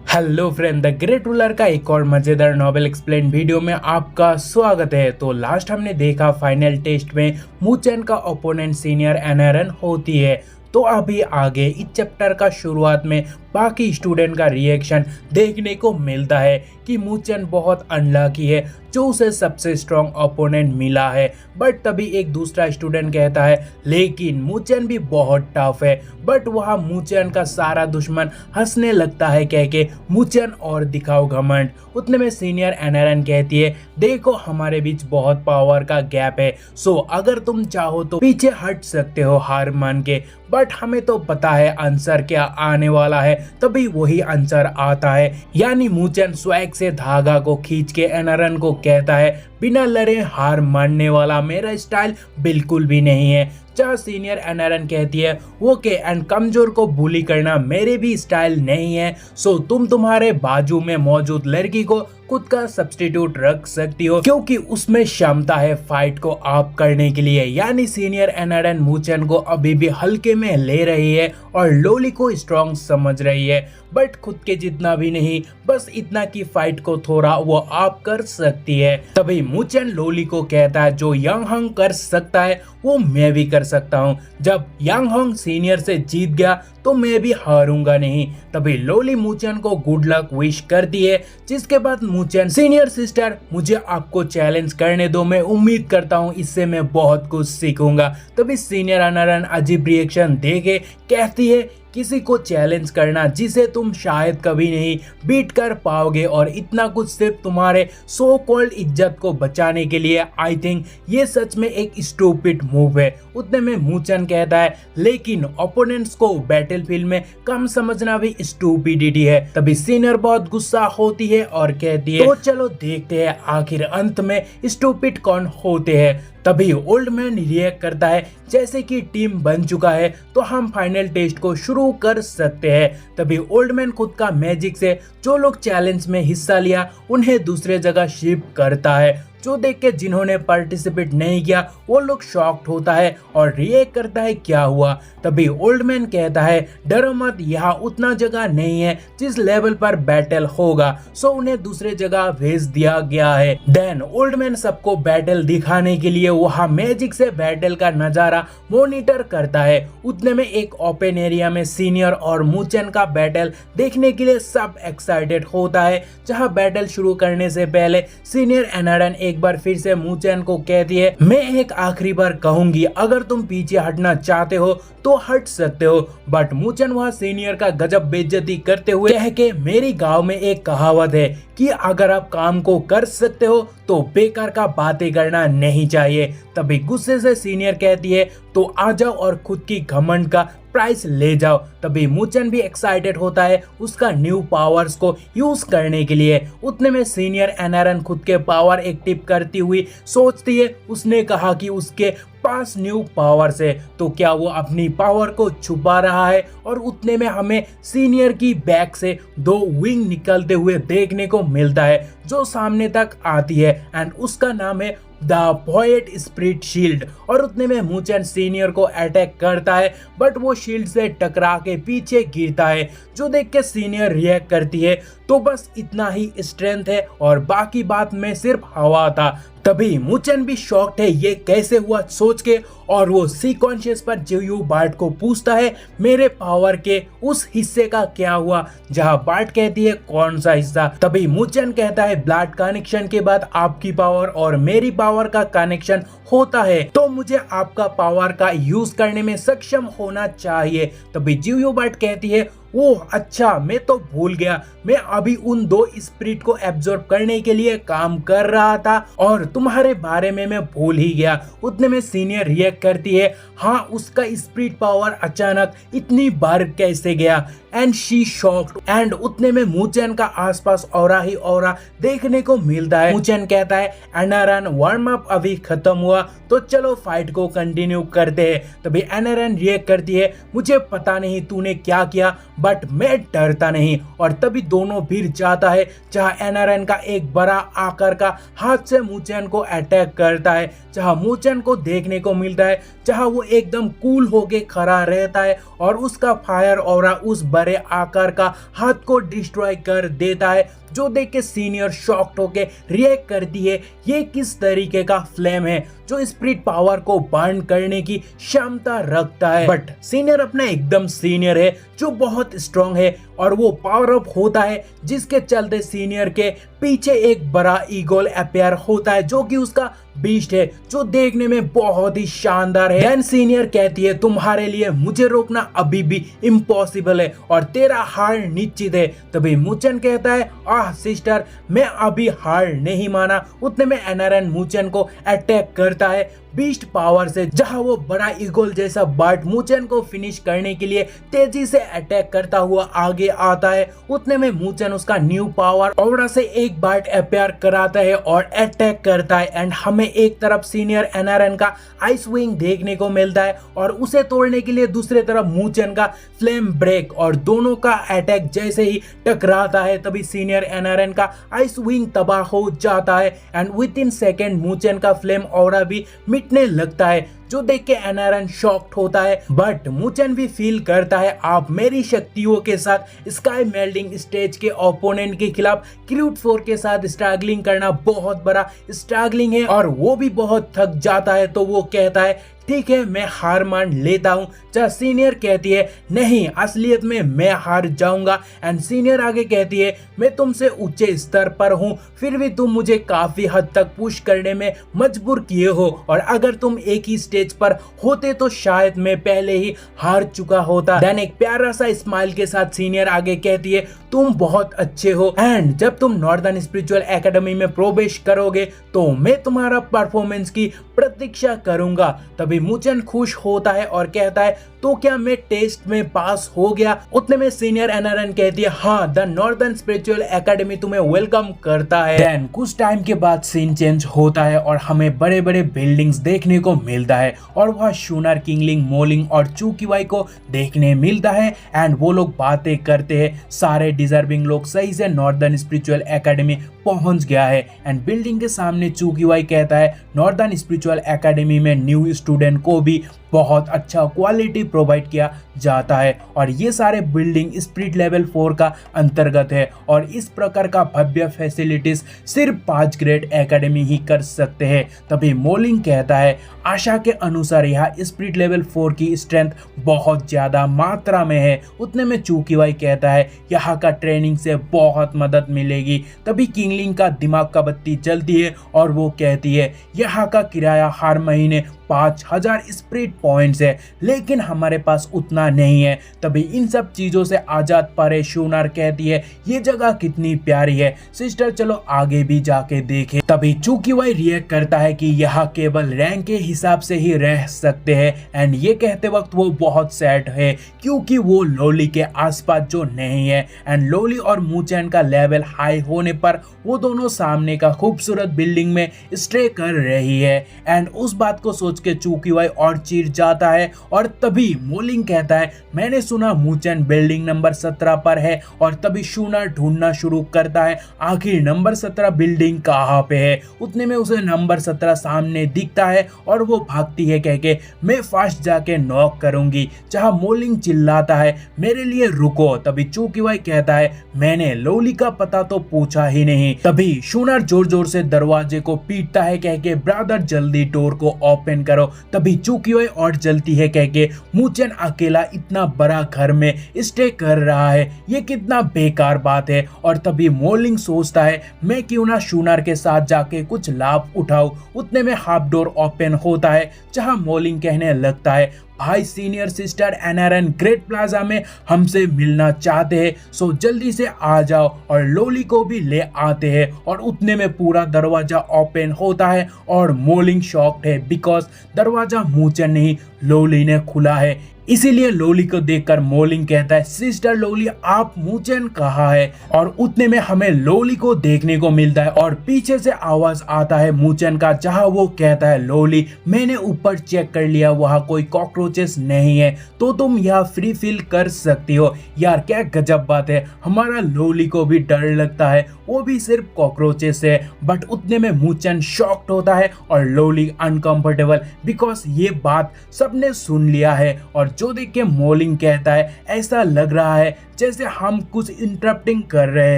Hello friend, the great ruler का एक और मजेदार नॉवेल एक्सप्लेन वीडियो में आपका स्वागत है। तो लास्ट हमने देखा फाइनल टेस्ट में मूचेन का ओपोनेंट सीनियर एनरन होती है। तो अभी आगे इस चैप्टर का शुरुआत में बाकी स्टूडेंट का रिएक्शन देखने को मिलता है कि मूचेन बहुत अनलकी है जो उसे सबसे स्ट्रॉन्ग ओपोनेंट मिला है। बट तभी एक दूसरा स्टूडेंट कहता है लेकिन मूचेन भी बहुत टफ है। बट वह मूचेन का सारा दुश्मन हंसने लगता है कह के मूचेन और दिखाओ घमंड। उतने में सीनियर एनरन कहती है देखो हमारे बीच बहुत पावर का गैप है, सो अगर तुम चाहो तो पीछे हट सकते हो हार मान के, बट हमें तो पता है आंसर क्या आने वाला है। तभी वही आंसर आता है, यानी मूचेन स्वैग से धागा को खींच के एनरन को कहता है बिना लड़े हार मानने वाला मेरा स्टाइल बिल्कुल भी नहीं है। जहाँ सीनियर एनरन कहती है ओके एंड कमजोर को बुली करना मेरे भी स्टाइल नहीं है, सो तुम तुम्हारे बाजू में मौजूद लड़की को खुद का सब्स्टिट्यूट रख सकती हो क्योंकि उसमें क्षमता है फाइट को आप करने के लिए। यानी सीनियर एनरन मूचेन को अभी भी हल्के में ले रही है और लोली को स्ट्रॉन्ग समझ रही है, बट खुद के जितना भी नहीं, बस इतना कि फाइट को थोड़ा वो आप कर सकती है। तभी मूचेन लोली को कहता है जो यांग हंग कर सकता है वो मैं भी कर सकता हूँ। जब यांग हंग सीनियर से जीत गया तो मैं भी हारूंगा नहीं। तभी लोली मूचेन को गुड लक विश करती है, जिसके बाद मूचेन सीनियर सिस्टर मुझे आपको चैलेंज करने दो, मैं उम्मीद करता हूँ इससे मैं बहुत कुछ सीखूंगा। तभी सीनियर एनरन अजीब रिएक्शन देके कहती है किसी को चैलेंज करना जिसे तुम शायद कभी नहीं बीट कर पाओगे और इतना कुछ सिर्फ तुम्हारे सो कॉल्ड इज्जत को बचाने के लिए, आई थिंक ये सच में एक स्टूपिड मूव है। उतने में मूचेन कहता है लेकिन ओपोनेंट्स को बैटलफील्ड में कम समझना भी स्टूपिडिटी है। तभी सीनियर बहुत गुस्सा होती है और कहती है तो चलो देखते हैं आखिर अंत में स्टूपिड कौन होते हैं। तभी ओल्ड मैन रिएक्ट करता है जैसे कि टीम बन चुका है तो हम फाइनल टेस्ट को शुरू कर सकते हैं। तभी ओल्ड मैन खुद का मैजिक से जो लोग चैलेंज में हिस्सा लिया उन्हें दूसरे जगह शिफ्ट करता है, जो देख के जिन्होंने पार्टिसिपेट नहीं किया वो लोग शॉक्ड होता है और रिएक्ट करता है क्या हुआ। तभी ओल्ड मैन कहता है डरो मत, यहाँ उतना जगह नहीं है जिस लेवल पर बैटल होगा, सो उन्हें दूसरे जगह भेज दिया गया है। देन ओल्ड मैन सबको बैटल दिखाने के लिए वहाँ मैजिक से बैटल का नजारा मॉनिटर करता है। उतने में एक ओपन एरिया में सीनियर और मूचेन का बैटल देखने के लिए सब एक्साइटेड होता है। जहाँ बैटल शुरू करने से पहले सीनियर एनरन एक बार फिर से मूचेन को कहती है मैं एक आखिरी बार कहूंगी अगर तुम पीछे हटना चाहते हो तो हट सकते हो, बट मूचेन वह सीनियर का गजब बेइज्जती करते हुए कह के मेरी गांव में एक कहावत है कि अगर आप काम को कर सकते हो तो बेकार का बातें करना नहीं चाहिए। तभी गुस्से से सीनियर कहती है तो आ जाओ और खुद की घमंड का प्राइस ले जाओ। तभी मूचेन भी एक्साइटेड होता है उसका न्यू पावर्स को यूज करने के लिए। उतने में सीनियर एनरन खुद के पावर एक्टिव करती हुई सोचती है उसने कहा कि उसके पास न्यू पावर्स है, तो क्या वो अपनी पावर को छुपा रहा है। और उतने में हमें सीनियर की बैक से दो विंग निकलते हुए देखने को मिलता है जो सामने तक आती है एंड उसका नाम है द पोएट स्पिरिट शील्ड। और उतने में मूचेन सीनियर को अटैक करता है बट वो शील्ड से टकरा के पीछे गिरता है, जो देख के सीनियर रिएक्ट करती है तो बस इतना ही स्ट्रेंथ है और बाकी बात में सिर्फ हवा था। तभी मूचेन भी शॉक्ड है ये कैसे हुआ सोच के और वो सी कॉन्शियस पर जियू बार्ट को पूछता है मेरे पावर के उस हिस्से का क्या हुआ, जहां बार्ट कहती है कौन सा हिस्सा। तभी मूचेन कहता है ब्लड कनेक्शन के बाद आपकी पावर और मेरी पावर का कनेक्शन होता है तो मुझे आपका पावर का यूज करने में सक्षम होना चाहिए। तभी जियू बार्ट कहती है ओह अच्छा, मैं तो भूल गया, मैं अभी उन दो स्पिरिट को एब्जॉर्ब करने के लिए काम कर रहा था और तुम्हारे बारे में मैं भूल ही गया। उतने में सीनियर रिएक्ट करती है हाँ उसका स्पिरिट पावर अचानक इतनी बार कैसे गया एंड शी शॉक्ड। एंड उतने में मूचेन का आसपास औरा ही औरा देखने को मिलता है। मूचेन कहता है एनरन वार्म अप अभी खत्म हुआ तो चलो फाइट को कंटिन्यू करते हैं। तभी एनरन रिएक्ट करती है मुझे पता नहीं तूने क्या किया बट मैं डरता नहीं। और तभी दोनों भिड़ जाता है जहां एनरन का एक बड़ा आकार का हाथ से मूचेन को अटैक करता है, जहां मूचेन को देखने को मिलता है जहां वो एकदम कूल होके खड़ा रहता है और उसका फायर ऑरा उस बड़े आकार का हाथ को डिस्ट्रॉय कर देता है, जो देख के सीनियर शॉक्ड होके रिएक्ट करती है। ये किस तरीके का फ्लेम है जो स्पिरिट पावर को बर्न करने की क्षमता रखता है। बट सीनियर अपना एकदम सीनियर है जो बहुत स्ट्रॉन्ग है और वो पावर अप होता है, जिसके चलते सीनियर के पीछे एक बड़ा ईगल अपीयर होता है जो कि उसका बीस्ट है, जो देखने में बहुत ही शानदार है। देन सीनियर कहती है तुम्हारे लिए मुझे रोकना अभी भी इम्पॉसिबल है और तेरा हार निश्चित है। तभी मुचेन कहता है आह सिस्टर, मैं अभी हार नहीं माना। उतने में एनारन मुचेन को अटैक करता है बीस्ट पावर से, जहां वो बड़ा ईगल जैसा बर्ड मुचेन को फिनिश करने के लिए तेजी से अटैक करता हुआ आगे आता है। उतने में मुचेन उसका न्यू पावर ऑरा से एक बर्ड अपीयर कराता है और अटैक करता है एंड हमें एक तरफ सीनियर एनारन का आइस विंग देखने को मिलता है और उसे तोड़ने के लिए दूसरी तरफ मुचेन का फ्लेम ब्रेक, और दोनों का अटैक जैसे ही टकराता है तभी सीनियर एनारन का आइस विंग तबाह हो जाता है एंड विद इन सेकेंड मुचेन का फ्लेम ऑरा भी मिटने लगता है, जो देख के एनारन शॉक्ड होता है। बट मुचेन भी फील करता है आप मेरी शक्तियों के साथ स्काई मेल्टिंग स्टेज के ओपोनेंट के खिलाफ क्रूड फोर के साथ स्ट्रगलिंग करना बहुत बड़ा स्ट्रगलिंग है और वो भी बहुत थक जाता है। तो वो कहता है ठीक है मैं हार मान लेता हूँ। जहाँ सीनियर कहती है नहीं असलियत में मैं हार जाऊंगा एंड सीनियर आगे कहती है मैं तुमसे ऊंचे स्तर पर हूँ, फिर भी तुम मुझे काफी हद तक पुश करने में मजबूर किए हो और अगर तुम एक ही स्टेज पर होते तो शायद मैं पहले ही हार चुका होता। देन एक प्यारा सा स्माइल के साथ सीनियर आगे कहती है तुम बहुत अच्छे हो एंड जब तुम नॉर्दर्न स्पिरिचुअल एकेडमी में प्रवेश करोगे तो मैं तुम्हारा परफॉर्मेंस की प्रतीक्षा करूंगा। तभी मुचेन खुश होता है और कहता है तो क्या मैं टेस्ट में पास हो गया। उतने में सीनियर एनारन कहती है हाँ द नॉर्दर्न स्पिरिचुअल एकेडमी तुम्हें वेलकम करता है। देन कुछ टाइम के बाद सीन चेंज होता है और हमें बड़े बड़े बिल्डिंग्स देखने को मिलता है और वह शूनर, किंगलिंग, मोलिंग और चूकीवाई को देखने मिलता है एंड वो लोग बातें करते हैं। सारे डिजर्विंग लोग सही से नॉर्दर्न स्पिरिचुअल एकेडमी पहुंच गया है एंड बिल्डिंग के सामने चूकीवाई कहता है नॉर्दर्न स्पिरिचुअल एकेडमी में न्यू स्टूडेंट को भी बहुत अच्छा क्वालिटी प्रोवाइड किया जाता है और ये सारे बिल्डिंग स्पिरिट लेवल 4 का अंतर्गत है और इस प्रकार का भव्य फैसिलिटीज सिर्फ 5 ग्रेड एकेडमी ही कर सकते हैं। तभी मोलिंग कहता है आशा के अनुसार यहाँ स्पिरिट लेवल 4 की स्ट्रेंथ बहुत ज्यादा मात्रा में है। उतने में चूकीवाई कहता है यहाँ का ट्रेनिंग से बहुत मदद मिलेगी। तभी किंगलिंग का दिमाग का बत्ती जलती है और वो कहती है यहाँ का किराया हर महीने 5000 स्पिरिट पॉइंट्स है, लेकिन हमारे पास उतना नहीं है। तभी इन सब चीजों से आजाद पारे शूनर कहती है ये जगह कितनी प्यारी है सिस्टर, चलो आगे भी जाके देखें। तभी चूकीवाई रिएक्ट करता है कि यहाँ केवल रैंक के हिसाब से ही रह सकते हैं एंड ये कहते वक्त वो बहुत सैड है क्योंकि वो लोली के आसपास जो नहीं है एंड लोली और मुचेन का लेवल हाई होने पर वो दोनों सामने का खूबसूरत बिल्डिंग में स्टे कर रही है एंड उस बात को सोच के चूकीवाई और चिढ़ जाता है और तभी मोलिंग कहता है मैंने सुना मुचेन बिल्डिंग नंबर 17 पर है और तभी शूनर ढूंढना शुरू करता है आखिर नंबर 17 बिल्डिंग कहाँ पे है। उतने में उसे नंबर 17 सामने दिखता है और वो भागती है कह के मैं फास्ट जाके नॉक करूंगी। जहाँ मोलिंग चिल्लाता है मेरे लिए रुको। तभी चूकीवाई कहता है मैंने लोली का पता तो पूछा ही नहीं। तभी शूनर जोर जोर से दरवाजे को पीटता है कह के ब्रदर जल्दी डोर को ओपन करो। तभी चूकीवाई और जलती है कह के मुचेन अकेला इतना बड़ा घर में स्टे कर रहा है, ये कितना बेकार बात है। और तभी मोलिंग सोचता है मैं क्यों ना शूनर के साथ जाके कुछ लाभ उठाऊं। उतने में हाफ डोर ओपन होता है जहां मोलिंग कहने लगता है भाई सीनियर सिस्टर एनारन ग्रेट प्लाजा में हमसे मिलना चाहते हैं, सो जल्दी से आ जाओ और लोली को भी ले आते हैं। और उतने में पूरा दरवाजा ओपन होता है और मोलिंग शॉक्ड है बिकॉज दरवाजा मुचेन नहीं लोली ने खुला है। इसीलिए लोली को देखकर मोलिंग कहता है सिस्टर लोली आप मुचेन कहाँ है। और उतने में हमें लोली को देखने को मिलता है और पीछे से आवाज आता है मुचेन का जहाँ वो कहता है लोली मैंने ऊपर चेक कर लिया वहाँ कोई कॉकरोचेस नहीं है तो तुम यहाँ फ्री फील कर सकती हो। यार क्या गजब बात है, हमारा लोली को भी डर लगता है वो भी सिर्फ कॉकरोचेस है। बट उतने में मुचेन शॉक्ड होता है और लोली अनकंफर्टेबल बिकॉज ये बात सबने सुन लिया है और जो देख के मोलिंग कहता है ऐसा लग रहा है जैसे हम कुछ इंटरप्टिंग कर रहे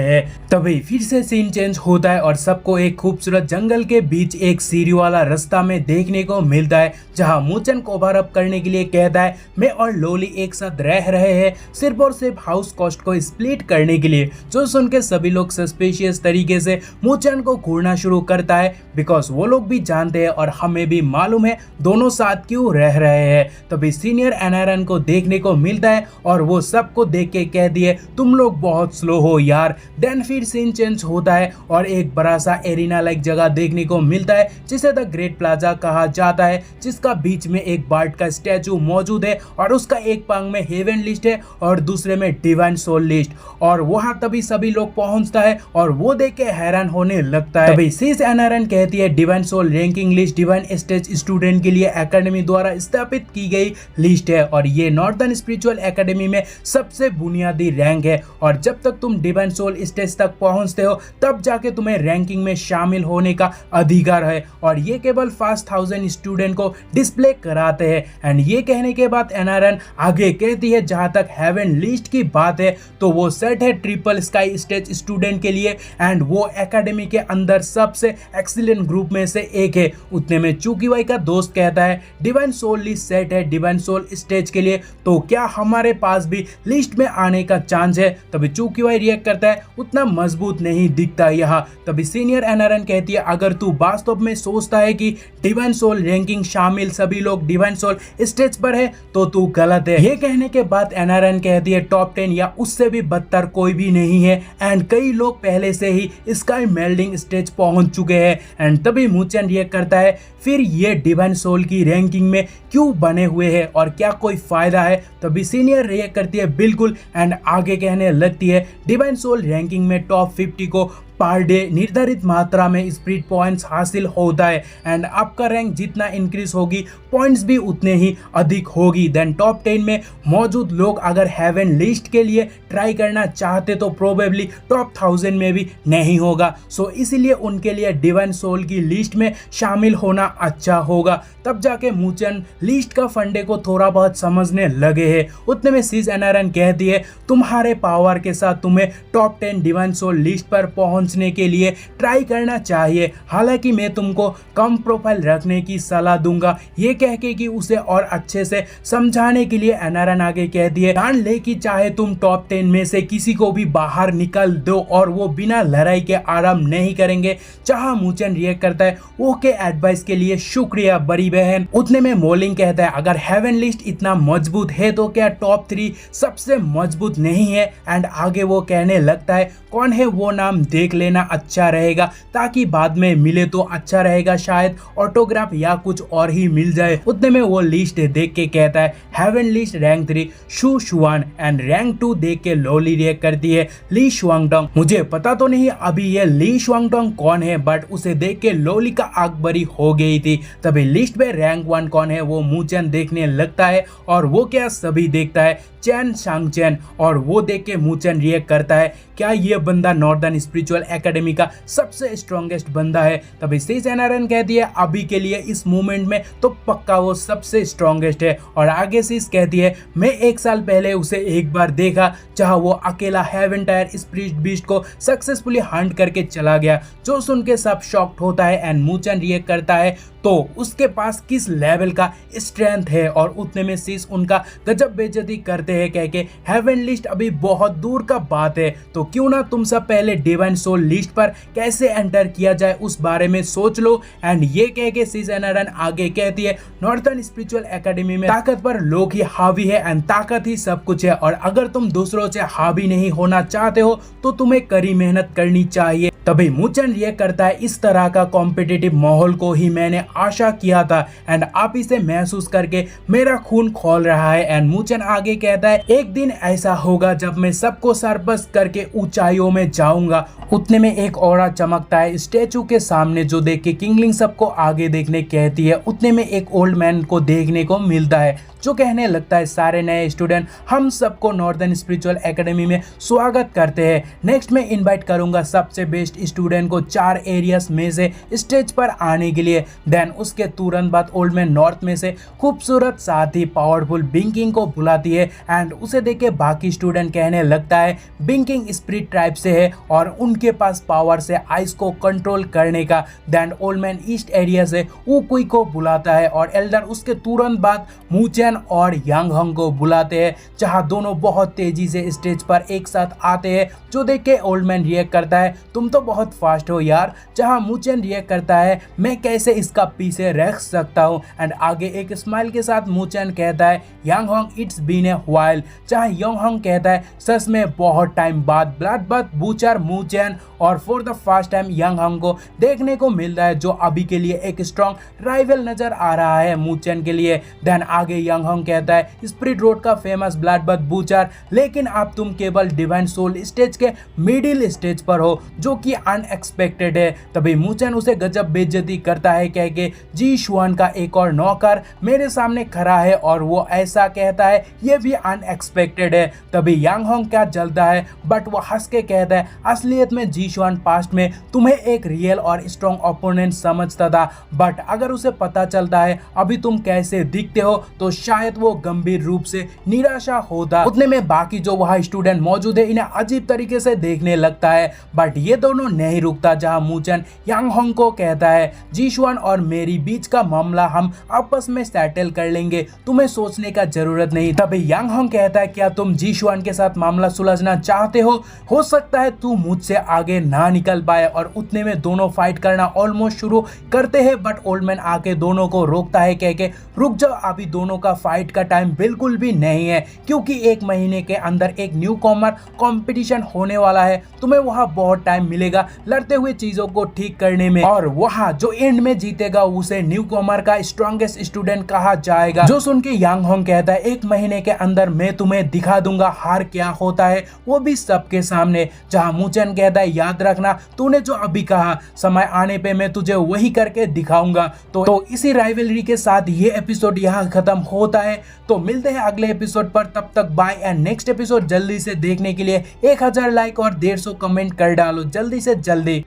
हैं। तभी फिर से सीन चेंज होता है और सबको एक खूबसूरत जंगल के बीच एक सीढ़ी वाला रास्ता में देखने को मिलता है, जहां मूचन कवर अप करने के लिए कहता है मैं और लोली एक साथ रह रहे हैं सिर्फ और सिर्फ हाउस कॉस्ट को स्प्लिट करने के लिए। जो सुन के सभी लोग सस्पिशियस तरीके से मूचन को घूरना शुरू करता है, बिकॉज वो लोग भी जानते हैं और हमें भी मालूम है दोनों साथ क्यों रह रहे हैं। तभी सीनियर एनआरएन को देखने को मिलता है और वो सबको देख के कह दिए तुम लोग बहुत स्लो हो यार। देन फिर सीन चेंज होता है और एक बड़ा सा एरिना लाइक जगह देखने को मिलता है जिसे द ग्रेट प्लाजा कहा जाता है, जिसका बीच में एक बार्ड का स्टैचू मौजूद है और उसका एक पांग में हेवन लिस्ट है और दूसरे में डिवाइन सोल लिस्ट। और वहां तभी सभी लोग पहुंचता है और वो देख के हैरान होने लगता है। तभी सीस एनआरएन कहती है divine soul ranking list divine stage student के लिए एकेडमी द्वारा स्थापित की गई लिस्ट है और ये नॉर्दर्न स्पिरिचुअल एकेडमी में सबसे बुनियादी रैंक है और जब तक तुम डिवाइन सोल स्टेज तक पहुंचते हो तब जाके तुम्हें रैंकिंग में शामिल होने का अधिकार है और ये केवल फर्स्ट 1000 स्टूडेंट को डिस्प्ले कराते हैं। एंड ये कहने के बाद एनआरएन आगे कहती है जहां तक हेवन लिस्ट की बात है तो वो सेट है ट्रिपल स्काई स्टेज स्टूडेंट के लिए एंड वो एकेडमी के अंदर सबसे एक्सीलेंट ग्रुप में से एक है। उतने में चूकीवाई का दोस्त कहता है डिवाइन सोल लिस्ट सेट है डिवाइन सोल स्टेज के लिए, तो क्या हमारे पास भी लिस्ट में आने का चांस है। तभी चूकीवाई रिएक्ट करता है उतना मजबूत नहीं दिखता यहाँ। तभी सीनियर एनआरएन कहती है अगर तू वास्तव में सोचता है कि डिवाइन सोल रैंकिंग शामिल सभी लोग डिवाइन सोल स्टेज पर है तो तू गलत है। ये कहने के बाद एनआरएन कहती है टॉप 10 या उससे भी बदतर कोई भी नहीं है एंड कई लोग पहले से ही स्काई मेल्डिंग स्टेज पहुंच चुके हैं। एंड तभी मूचन रिएक्ट करता है फिर ये डिवाइन सोल की रैंकिंग में क्यों बने हुए हैं और क्या कोई फायदा है। तभी सीनियर रिएक्ट करती है बिल्कुल एंड आगे कहने लगती है डिवाइन सोल रैंकिंग में टॉप 50 को पर डे निर्धारित मात्रा में स्पिरिट पॉइंट्स हासिल होता है एंड आपका रैंक जितना इंक्रीज होगी पॉइंट्स भी उतने ही अधिक होगी। देन टॉप 10 में मौजूद लोग अगर हेवन लिस्ट के लिए ट्राई करना चाहते तो प्रोबेबली टॉप 1000 में भी नहीं होगा। सो इसीलिए उनके लिए डिवाइन सोल की लिस्ट में शामिल होना अच्छा होगा। तब जाके मूचन लिस्ट का फंडे को थोड़ा बहुत समझने लगे हैं। उतने में सीज एनआरएन कहती है तुम्हारे पावर के साथ तुम्हें टॉप 10 डिवाइन सोल लिस्ट पर पहुंचने के लिए ट्राई करना चाहिए। हालांकि मैं तुमको कम प्रोफाइल रखने की सलाह दूंगा। ये कह के कि उसे और अच्छे से समझाने के लिए एनआरएन आगे कहती है जान ले कि चाहे तुम टॉप 10 में से किसी को भी बाहर निकल दो और वो बिना लड़ाई के आराम नहीं करेंगे। जहां मूचन रिएक्ट करता है ओके एडवाइस के लिए शुक्रिया बड़ी बहन। उतने में मोलिंग कहता है अगर हेवन लिस्ट इतना मजबूत है तो क्या टॉप 3 सबसे मजबूत नहीं है। एंड आगे वो कहने लगता है कौन है वो नाम देख लेना अच्छा रहेगा ताकि बाद में मिले तो अच्छा रहेगा, शायद ऑटोग्राफ या कुछ और ही मिल जाए। उतने में वो लिस्ट देख के कहता है heaven list rank 3 Shu Shuan and rank 2 देख के लोली रिएक्ट करती है ली शुआंगडोंग। मुझे पता तो नहीं अभी ये ली शुआंगडोंग कौन है बट उसे देख के लोली का आग बरी हो गई थी। तभी लिस्ट में रैंक 1 कौन है वो मूचन देखने लगता है और वो क्या सभी देखता है चैन सांगचैन और वो देख के मूचन रिएक्ट करता है क्या ये बंदा नॉर्दर्न स्पिरिचुअल एकेडमी का सबसे स्ट्रॉन्गेस्ट बंदा है। तभी सीज एनआरएन कहती है अभी के लिए इस मूवमेंट में तो पक्का वो सबसे स्ट्रॉन्गेस्ट है। और आगे सीज कहती है मैं 1 साल पहले उसे एक बार देखा जहां वो अकेला हेवन टायर स्पिरिट बीस्ट को सक्सेसफुली हंट करके चला गया। जो सुन के सब शॉक्ड होता है एंड मूचन रिएक्ट करता है तो उसके पास किस लेवल का स्ट्रेंथ है। और उतने में सीज उनका गजब बेइज्जती करते हैं कह के हेवन लिस्ट अभी बहुत दूर का बात है तो क्यों ना तुम सब पहले डिवाइन सोल लिस्ट पर कैसे एंटर किया जाए उस बारे में सोच लो। एंड ये कह के सीज एनआरएन आगे कहती है नॉर्दर्न स्पिरिचुअल एकेडमी में ताकतवर लोग ही हावी है एंड ताकत ही सब कुछ है और अगर तुम दूसरों से हावी नहीं होना चाहते हो तो तुम्हें कड़ी मेहनत करनी चाहिए। तभी मूचन रिएक्ट करता है इस तरह का कॉम्पिटिटिव माहौल को ही मैंने आशा किया था एंड आप इसे महसूस करके मेरा खून खोल रहा है। एंड मूचन आगे कहता है एक दिन ऐसा होगा जब मैं सबको सरपस्त करके ऊंचाइयों में जाऊंगा। उतने में एक औरा चमकता है स्टैचू के सामने जो देख के किंगलिंग सबको आगे देखने कहती है। उतने में एक ओल्ड मैन को देखने को मिलता है जो कहने लगता है सारे नए स्टूडेंट हम सबको नॉर्दर्न स्पिरिचुअल एकेडमी में स्वागत करते हैं। नेक्स्ट मैं इनवाइट करूंगा सबसे बेस्ट स्टूडेंट को 4 एरियाज में से स्टेज पर आने के लिए। देन उसके तुरंत बाद ओल्ड मैन नॉर्थ में से खूबसूरत साथ ही पावरफुल बिंकिंग को बुलाती है एंड उसे देख के बाकी स्टूडेंट कहने लगता है बिंकिंग स्पिरिट ट्राइब से है और उनके पास पावर से आइस को कंट्रोल करने का। Then old man east area से उकुई को बुलाता है और एल्डर उसके तुरंत बाद मूचेन और यांग हंग को बुलाते हैं, जहां दोनों बहुत तेजी से स्टेज पर एक साथ आते हैं। जो देख के ओल्ड मैन रिएक्ट करता है तुम तो बहुत फास्ट हो यार, जहां मूचेन रिएक्ट करता है मैं कैसे इसका पीछे रख सकता हूं एंड आगे एक स्माइल के साथ मूचेन कहता है यांग हंग इट्स बीन ए व्हाइल, जहां यांग हंग कहता है सच में बहुत टाइम बाद ब्लड बथ बूचर मूचेन और फॉर द फर्स्ट टाइम यांग हंग को देखने को मिल रहा है, जो अभी के लिए एक स्ट्रॉन्ग राइवल नजर आ रहा है मूचेन के लिए। देन आगे यांग हंग कहता है स्पिरिट रोड का फेमस ब्लड बथ बूचर, लेकिन अब तुम केवल डिवाइन सोल स्टेज के मिडिल स्टेज पर हो, जो कि अनएक्सपेक्टेड है। तभी मूचेन उसे गजब बेइज्जती करता है कह के जी शुआन का एक और नौकर मेरे सामने खड़ा है और वो ऐसा कहता है ये भी अनएक्सपेक्टेड है। तभी यांग हंग क्या जलता है बट वो हंस के कहता है असलियत में जी शुआन पास्ट में तुम्हें एक रियल और स्ट्रॉन्ग ओपोनेंट समझता था, बट अगर उसे पता चलता है अभी तुम कैसे दिखते हो तो शायद वो गंभीर रूप से निराशा होता। उतने में बाकी जो वहां स्टूडेंट मौजूद है इन्हें अजीब तरीके से देखने लगता है, बट ये दोनों नहीं रुकता, जहां मूचेन यांग हंग को कहता है जी शुआन और मेरी बीच का मामला हम आपस में सेटल कर लेंगे, तुम्हें सोचने का जरूरत नहीं। तभी यांग हंग कहता है क्या तुम जी शुआन के साथ मामला सुलझना चाहते हो सकता है तू मुझसे आगे ना निकल पाए। और उतने में दोनों फाइट करना ऑलमोस्ट शुरू करते हैं, बट ओल्ड मैन आके दोनों को रोकता है कह के रुक जाओ, अभी दोनों का फाइट का टाइम बिल्कुल भी नहीं है, क्योंकि 1 महीने के अंदर एक न्यू कॉमर कॉम्पिटिशन होने वाला है, तुम्हें वहां बहुत टाइम मिलेगा लड़ते हुए चीजों को ठीक करने में, और वहां जो एंड में जीतेगा उसे न्यू कॉमर का स्ट्रॉन्गेस्ट स्टूडेंट कहा जाएगा। जो सुन के यांग हंग कहता है 1 महीने के अंदर मैं तुम्हें दिखा दूंगा हार क्या होता है, वो भी सबके सामने। जहां मूचेन कहता है याद रखना तूने जो अभी कहा, समय आने पे मैं तुझे वही करके दिखाऊंगा। तो इसी राइवलरी के साथ ये एपिसोड यहाँ खत्म होता है। तो मिलते हैं अगले एपिसोड पर, तब तक बाय एंड नेक्स्ट एपिसोड जल्दी से देखने के लिए 1000 लाइक और 150 कमेंट कर डालो जल्दी से जल्दी।